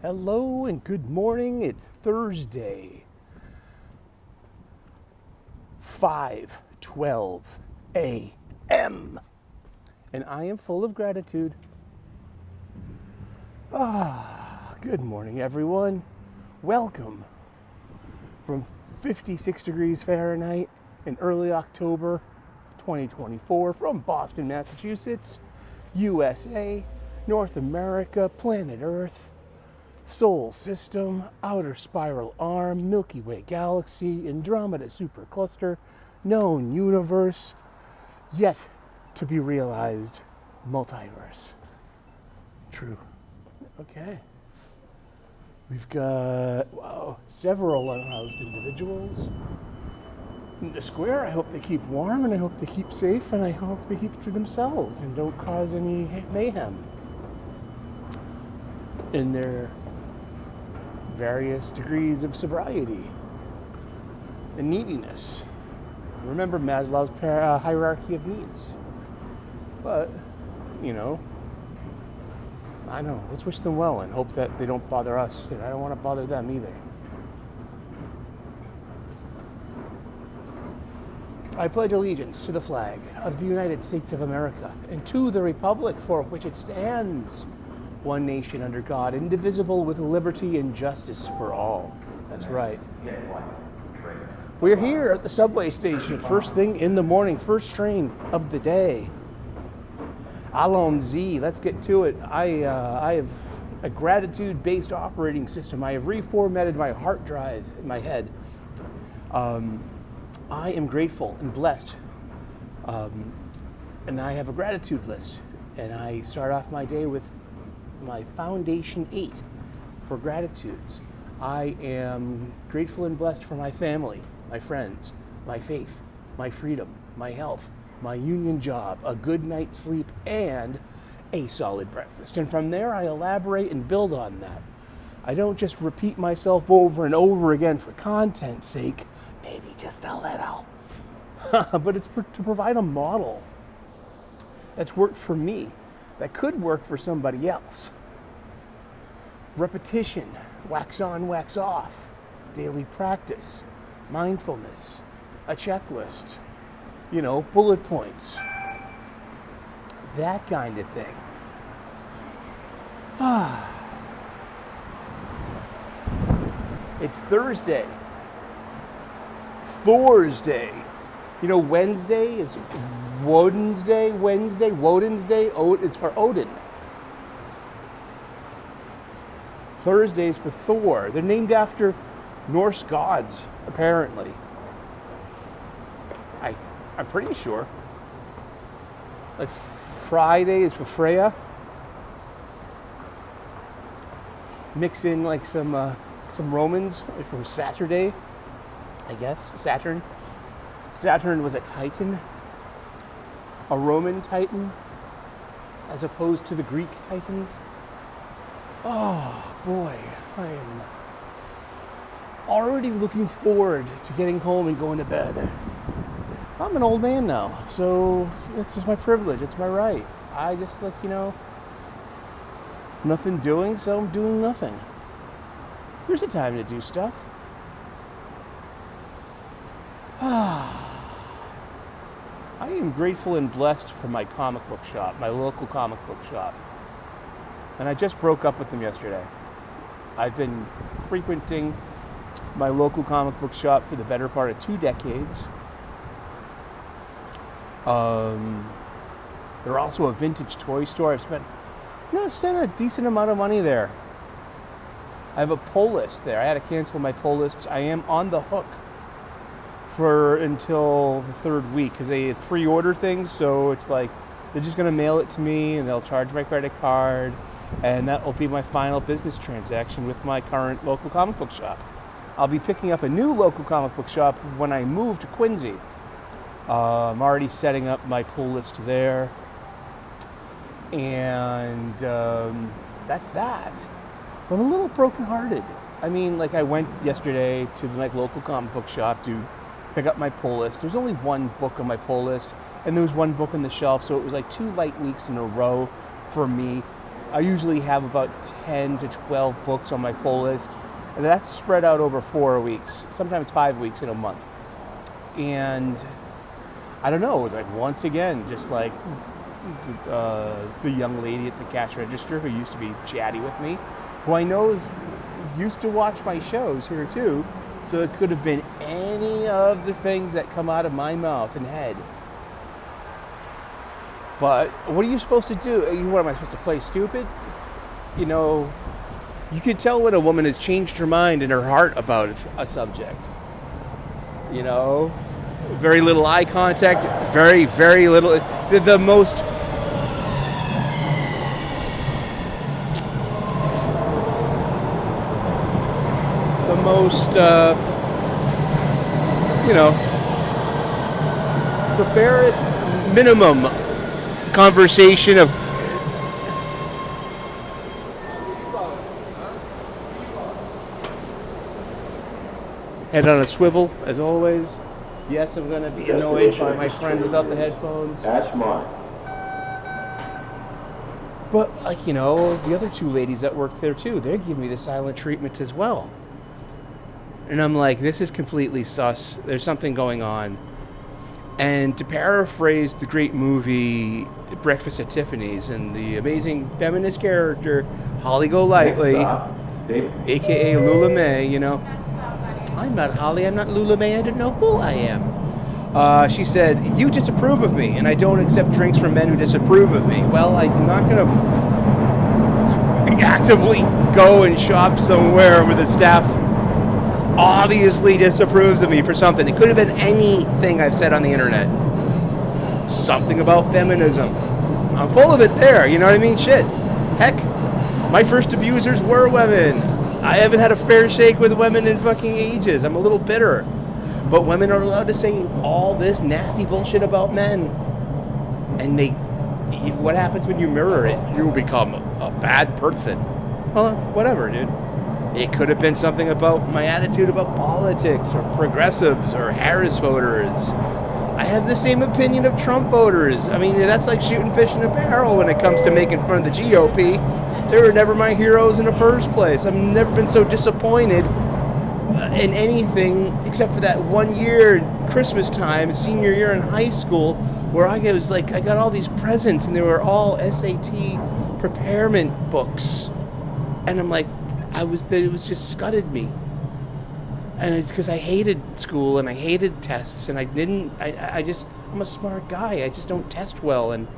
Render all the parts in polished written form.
Hello and good morning. It's Thursday, 5:12 a.m. and I am full of gratitude. Good morning, everyone. Welcome from 56 degrees Fahrenheit in early October 2024 from Boston, Massachusetts, USA, North America, planet Earth, Solar System, Outer Spiral Arm, Milky Way Galaxy, Andromeda Supercluster, known universe, yet to be realized multiverse. True. Okay. We've got, several unhoused individuals in the square. I hope they keep warm, and I hope they keep safe, and I hope they keep to themselves and don't cause any mayhem in their various degrees of sobriety and neediness. Remember Maslow's hierarchy of needs. But, I don't know. Let's wish them well and hope that they don't bother us. And I don't want to bother them either. I pledge allegiance to the flag of the United States of America and to the republic for which it stands, one nation under God, indivisible, with liberty and justice for all. That's right. We're here at the subway station, first thing in the morning, first train of the day. Allons-y, let's get to it. I have a gratitude-based operating system. I have reformatted my hard drive in my head. I am grateful and blessed. And I have a gratitude list. And I start off my day with my foundation 8 for gratitudes. I am grateful and blessed for my family, my friends, my faith, my freedom, my health, my union job, a good night's sleep, and a solid breakfast. And from there, I elaborate and build on that. I don't just repeat myself over and over again for content's sake, maybe just a little, but it's to provide a model that's worked for me, that could work for somebody else. Repetition, wax on, wax off, daily practice, mindfulness, a checklist, bullet points, that kind of thing. It's Thursday. Thursday. Wednesday is Woden's Day. Woden's Day. It's for Odin. Thursday's for Thor. They're named after Norse gods, apparently. I'm pretty sure. Like Friday is for Freya. Mix in like some Romans, like from Saturday, I guess. Saturn. Saturn was a Titan, a Roman Titan, as opposed to the Greek Titans. Oh boy, I am already looking forward to getting home and going to bed. I'm an old man now, so it's just my privilege, it's my right. I just nothing doing, so I'm doing nothing. There's a time to do stuff. I am grateful and blessed for my comic book shop, my local comic book shop. And I just broke up with them yesterday. I've been frequenting my local comic book shop for the better part of 2 decades. They're also a vintage toy store. I've spent a decent amount of money there. I have a pull list there. I had to cancel my pull list. I am on the hook for until the 3rd week because they pre-order things, so it's like they're just going to mail it to me and they'll charge my credit card, and that will be my final business transaction with my current local comic book shop. I'll be picking up a new local comic book shop when I move to Quincy. I'm already setting up my pull list there, and that's that. But I'm a little brokenhearted. I went yesterday to the local comic book shop to pick up my pull list. There was only one book on my pull list, and there was one book on the shelf, so it was like 2 light weeks in a row for me. I usually have about 10 to 12 books on my pull list. And that's spread out over 4 weeks, sometimes 5 weeks in a month. And I don't know, it was like once again, just like the young lady at the cash register who used to be chatty with me, who I know used to watch my shows here too. So it could have been any of the things that come out of my mouth and head. But what are you supposed to do? What am I supposed to play stupid? You know, you can tell when a woman has changed her mind and her heart about a subject. You know, very little eye contact, very, very little. The most. The barest minimum conversation of head on a swivel, as always. Yes, I'm going to be annoyed by my friend without the headphones. That's mine. But, like, the other two ladies that work there, too, they give me the silent treatment as well. And I'm like, this is completely sus. There's something going on. And to paraphrase the great movie Breakfast at Tiffany's and the amazing feminist character, Holly Golightly, a.k.a. Lula May, I'm not Holly, I'm not Lula May, I don't know who I am. She said, you disapprove of me, and I don't accept drinks from men who disapprove of me. Well, I'm not going to actively go and shop somewhere where the staff obviously disapproves of me for something. It could have been anything I've said on the internet. Something about feminism. I'm full of it there, you know what I mean? Shit. Heck, my first abusers were women. I haven't had a fair shake with women in fucking ages. I'm a little bitter. But women are allowed to say all this nasty bullshit about men. And what happens when you mirror it? You become a bad person. Well, whatever, dude. It could have been something about my attitude about politics or progressives or Harris voters. I have the same opinion of Trump voters. I mean, that's like shooting fish in a barrel when it comes to making fun of the GOP. They were never my heroes in the first place. I've never been so disappointed in anything except for that 1 year, Christmas time, senior year in high school, where I got all these presents and they were all SAT preparement books. And I'm like, it was just scudded me. And it's because I hated school and I hated tests and I'm a smart guy. I just don't test well. And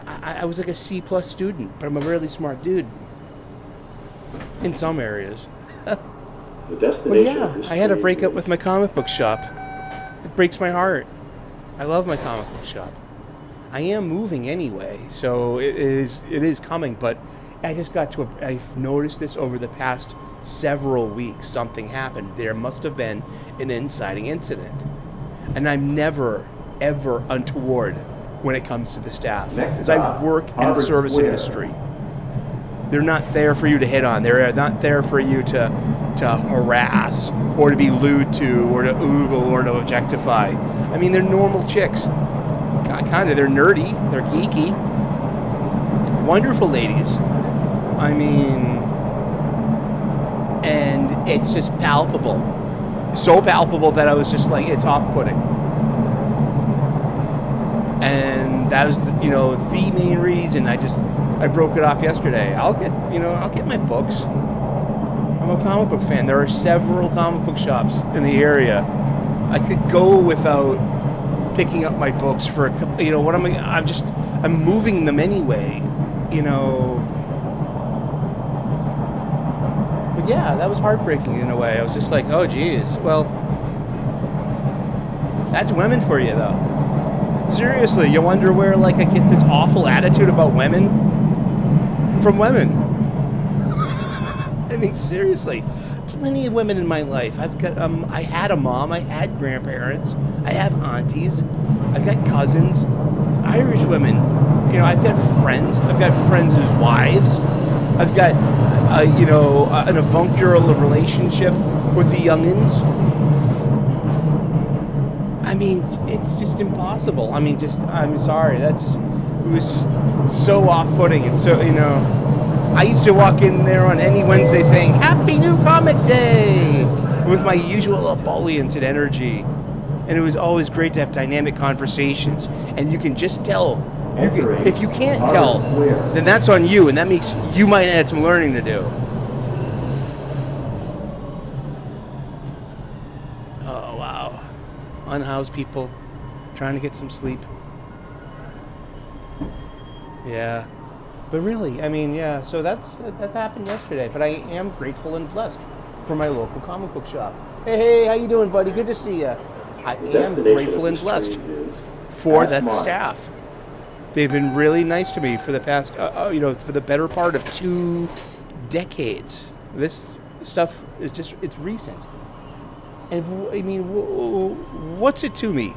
I was like a C+ student, but I'm a really smart dude in some areas. But yeah, I had a breakup with my comic book shop. It breaks my heart. I love my comic book shop. I am moving anyway, so it is coming, but I've noticed this over the past several weeks. Something happened. There must have been an inciting incident. And I'm never, ever untoward when it comes to the staff. Because I work in the service industry. They're not there for you to hit on. They're not there for you to harass or to be lewd to or to oogle or to objectify. I mean, they're normal chicks. Kind of. They're nerdy. They're geeky. Wonderful ladies. I mean, and it's just palpable. So palpable that I was just like, it's off-putting. And that was, the main reason I broke it off yesterday. I'll get my books. I'm a comic book fan. There are several comic book shops in the area. I could go without picking up my books for a couple, I'm moving them anyway, But yeah, that was heartbreaking in a way. I was just like, oh geez, well, that's women for you though. Seriously, you wonder where I get this awful attitude about women? From women. I mean, seriously, plenty of women in my life. I've got, I had a mom, I had grandparents, I have aunties, I've got cousins, Irish women. I've got friends whose wives. I've got, an avuncular relationship with the youngins. I mean, it's just impossible. I mean, I'm sorry. It was so off-putting and so, I used to walk in there on any Wednesday saying, Happy New Comic Day! With my usual ebullient and energy. And it was always great to have dynamic conversations. And you can just tell. If you can't tell, then that's on you. And that means you might have some learning to do. Oh, wow. Unhoused people trying to get some sleep. Yeah. But really, I mean, yeah, so that happened yesterday. But I am grateful and blessed for my local comic book shop. Hey, how you doing, buddy? Good to see you. I am grateful and blessed for that staff. They've been really nice to me for the past, for the better part of 2 decades. This stuff is it's recent. And I mean, what's it to me?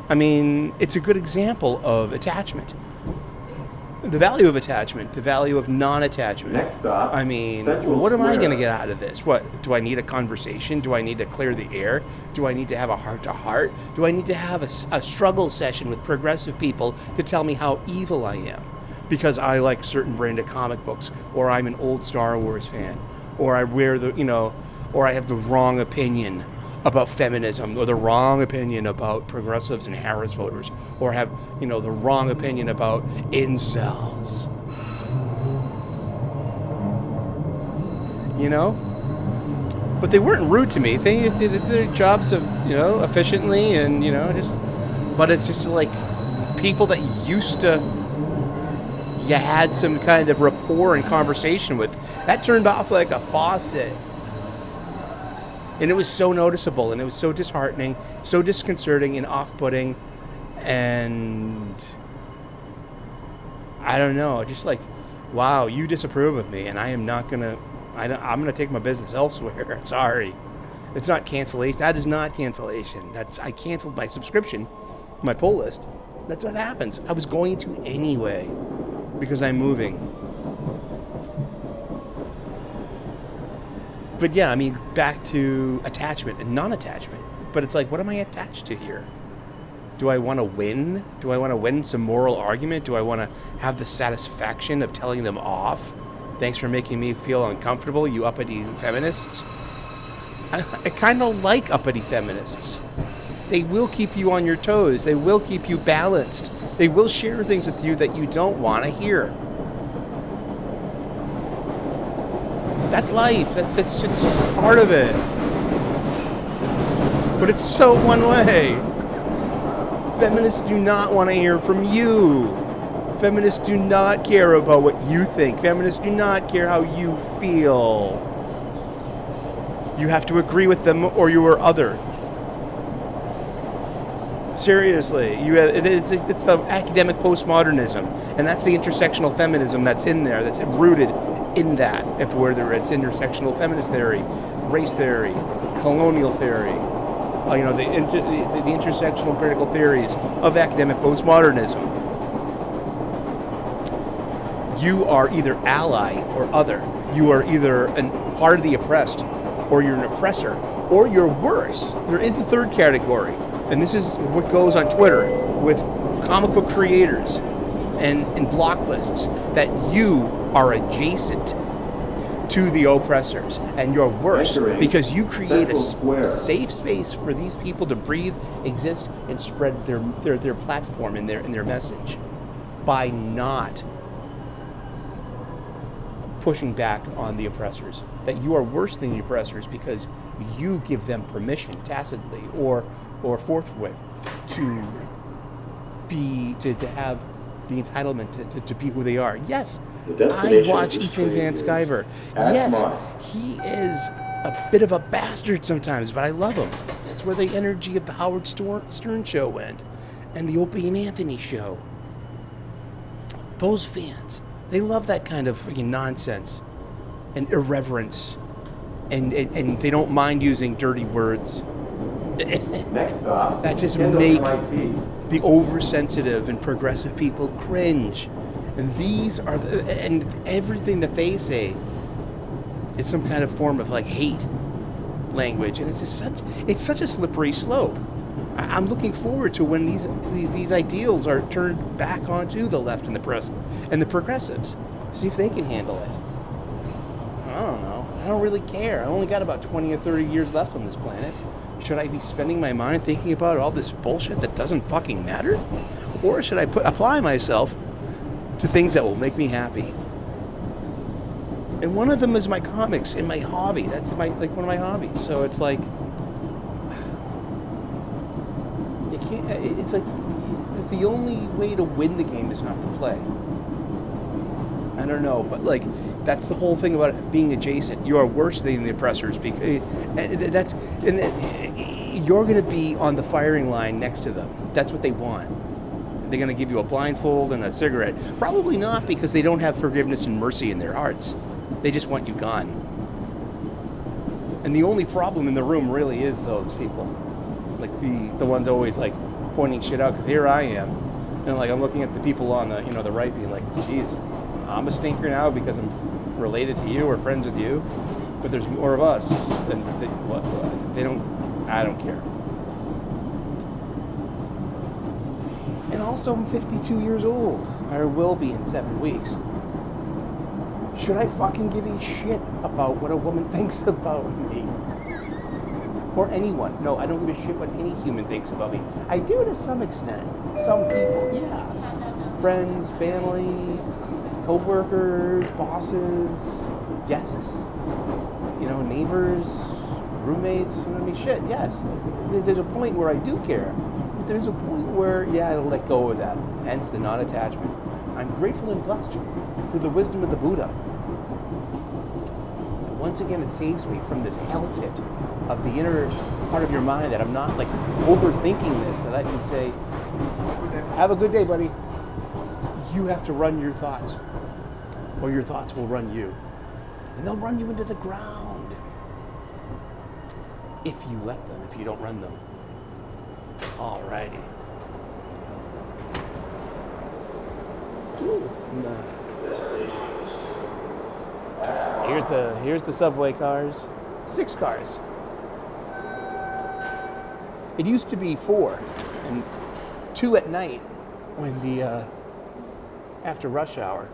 I mean, it's a good example of attachment. The value of attachment, the value of non-attachment. Next stop, I mean, Central what am I Square. going to get out of this? What? Do I need a conversation? Do I need to clear the air? Do I need to have a heart-to-heart? Do I need to have a struggle session with progressive people to tell me how evil I am? Because I like certain brand of comic books, or I'm an old Star Wars fan, or I wear or I have the wrong opinion about feminism, or the wrong opinion about progressives and Harris voters, or have, the wrong opinion about incels. But they weren't rude to me. They did their jobs efficiently and, but it's just like people that you had some kind of rapport and conversation with, that turned off like a faucet. And it was so noticeable, and it was so disheartening, so disconcerting and off-putting, and I don't know, just like, wow, you disapprove of me, and I am not gonna, I'm gonna take my business elsewhere. Sorry, it's not cancellation. That is not cancellation. I canceled my subscription, my pull list. That's what happens. I was going to anyway because I'm moving. But yeah, I mean, back to attachment and non-attachment. But it's like, what am I attached to here? Do I want to win? Do I want to win some moral argument? Do I want to have the satisfaction of telling them off? Thanks for making me feel uncomfortable, you uppity feminists. I kind of like uppity feminists. They will keep you on your toes. They will keep you balanced. They will share things with you that you don't want to hear. That's life. It's just part of it. But it's so one way. Feminists do not want to hear from you. Feminists do not care about what you think. Feminists do not care how you feel. You have to agree with them or you are other. Seriously, it's the academic postmodernism, and that's the intersectional feminism that's in there, that's rooted in that, whether it's intersectional feminist theory, race theory, colonial theory, the intersectional critical theories of academic postmodernism. You are either ally or other. You are either a part of the oppressed, or you're an oppressor, or you're worse. There is a third category. And this is what goes on Twitter with comic book creators and block lists, that you are adjacent to the oppressors and you're worse because you create a safe space for these people to breathe, exist, and spread their platform and their message by not pushing back on the oppressors. That you are worse than the oppressors because you give them permission tacitly or forthwith to have the entitlement to be who they are. Yes, I watch Ethan Van Sciver. Yes, he is a bit of a bastard sometimes, but I love him. That's where the energy of the Howard Stern show went, and the Opie and Anthony show. Those fans, they love that kind of nonsense and irreverence, and they don't mind using dirty words. That just make the oversensitive and progressive people cringe. And these are and everything that they say is some kind of form of hate language, and it's such a slippery slope. I'm looking forward to when these ideals are turned back onto the left and the progressives. See if they can handle it. don't really care. I only got about 20 or 30 years left on this planet. Should I be spending my mind thinking about all this bullshit that doesn't fucking matter? Or should I apply myself to things that will make me happy? And one of them is my comics and my hobby. That's one of my hobbies. So it's like, you can't. It's like the only way to win the game is not to play. I don't know, but like that's the whole thing about it being adjacent. You are worse than the oppressors because you're going to be on the firing line next to them. That's what they want. They're going to give you a blindfold and a cigarette. Probably not, because they don't have forgiveness and mercy in their hearts. They just want you gone. And the only problem in the room really is those people. Like the ones always like pointing shit out, because here I am. And like I'm looking at the people on the, the right being like, geez, I'm a stinker now because I'm related to you or friends with you. But there's more of us. And I don't care. And also, I'm 52 years old. I will be in 7 weeks. Should I fucking give a shit about what a woman thinks about me? Or anyone? No, I don't give a shit what any human thinks about me. I do to some extent. Some people, yeah. Friends, family, co-workers, bosses, guests, neighbors, roommates, shit, yes. There's a point where I do care. But there's a point where, I'll let go of that. Hence the non-attachment. I'm grateful and blessed for the wisdom of the Buddha. And once again, it saves me from this hell pit of the inner part of your mind that I'm not like overthinking this, that I can say, have a good day, buddy. You have to run your thoughts, or your thoughts will run you. And they'll run you into the ground. If you let them, if you don't run them. Alrighty. Here's the subway cars. 6 cars. It used to be 4 and 2 at night when after rush hour.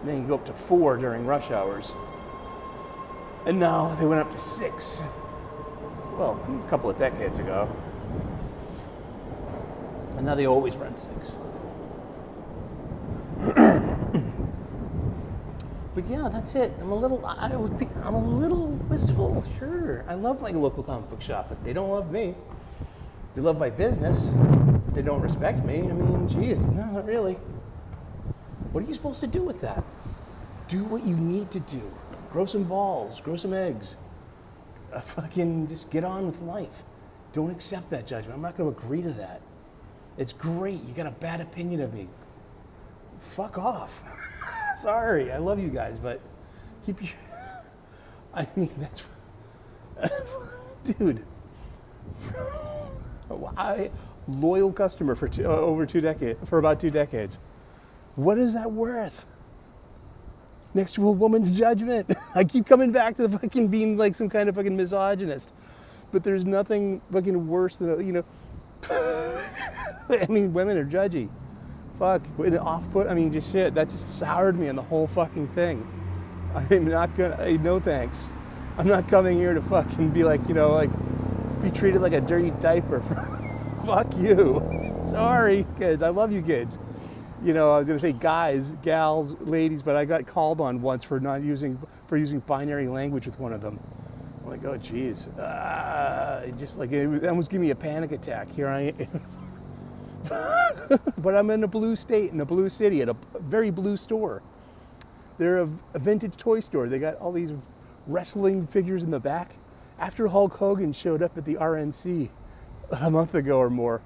And then you go up to 4 during rush hours. And now they went up to 6. Well, a couple of decades ago. And now they always run 6. But yeah, that's it. I'm a little wistful, sure. I love my local comic book shop, but they don't love me. They love my business, but they don't respect me. I mean, geez, no, not really. What are you supposed to do with that? Do what you need to do. Grow some balls, grow some eggs. Fucking just get on with life. Don't accept that judgment. I'm not going to agree to that. It's great. You got a bad opinion of me. Fuck off. Sorry, I love you guys, but keep your... I mean, that's... Dude. Loyal customer for about 2 decades. What is that worth? Next to a woman's judgment. I keep coming back to the fucking being like some kind of fucking misogynist. But there's nothing fucking worse than, I mean, women are judgy. Fuck, off-put, I mean, just shit. That just soured me on the whole fucking thing. I'm not gonna, no thanks. I'm not coming here to fucking be like, be treated like a dirty diaper. Fuck you. Sorry, kids. I love you kids. I was gonna say guys, gals, ladies, but I got called on once for using binary language with one of them. I'm like, oh geez. It almost gave me a panic attack. Here I am. But I'm in a blue state, in a blue city, at a very blue store. They're a vintage toy store. They got all these wrestling figures in the back. After Hulk Hogan showed up at the RNC a month ago or more,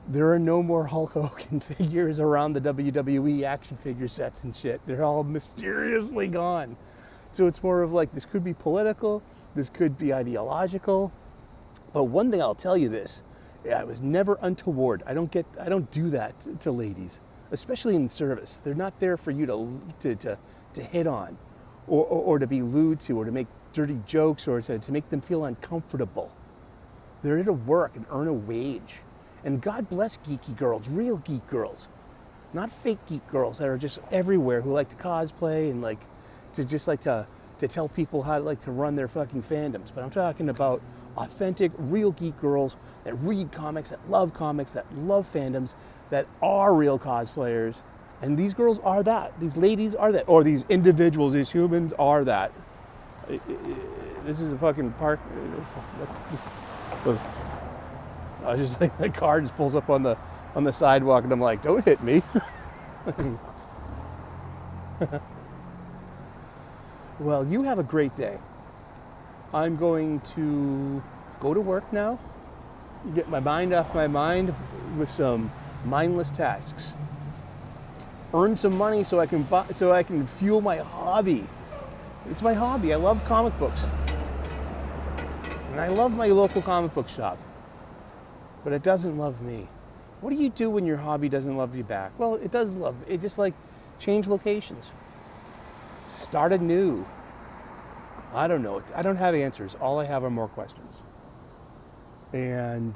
there are no more Hulk Hogan figures around the WWE action figure sets and shit. They're all mysteriously gone. So it's more of like, this could be political, this could be ideological. But one thing I'll tell you this, I was never untoward. I don't do that to ladies, especially in service. They're not there for you to hit on, or to be lewd to, or to make dirty jokes, or to make them feel uncomfortable. They're there to work and earn a wage. And God bless geeky girls, real geek girls, not fake geek girls that are just everywhere, who like to cosplay and like to to tell people how to run their fucking fandoms, but I'm talking about authentic, real geek girls that read comics, that love fandoms, that are real cosplayers. And these girls are that. These ladies are that. Or these individuals, these humans are that. This is a fucking park. I was just like, the car just pulls up on the sidewalk, and I'm like, don't hit me. Well, you have a great day. I'm going to go to work now, get my mind off my mind with some mindless tasks. Earn some money so I can fuel my hobby. It's my hobby. I love comic books. And I love my local comic book shop. But it doesn't love me. What do you do when your hobby doesn't love you back? Well, it does love. It just change locations. Start anew. I don't know. I don't have answers. All I have are more questions. And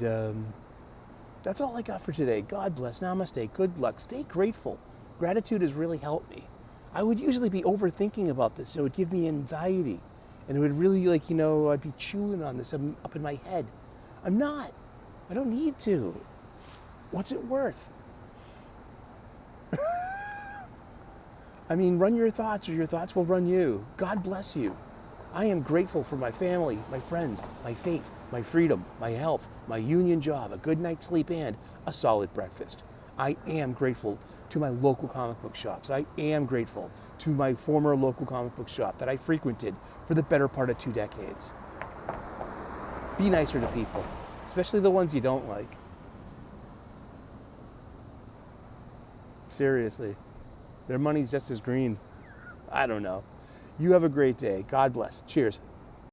that's all I got for today. God bless. Namaste. Good luck. Stay grateful. Gratitude has really helped me. I would usually be overthinking about this. It would give me anxiety. And it would really I'd be chewing on this up in my head. I'm not. I don't need to. What's it worth? I mean, run your thoughts or your thoughts will run you. God bless you. I am grateful for my family, my friends, my faith, my freedom, my health, my union job, a good night's sleep, and a solid breakfast. I am grateful to my local comic book shops. I am grateful to my former local comic book shop that I frequented for the better part of 2 decades. Be nicer to people, especially the ones you don't like. Seriously. Their money's just as green. I don't know. You have a great day. God bless. Cheers.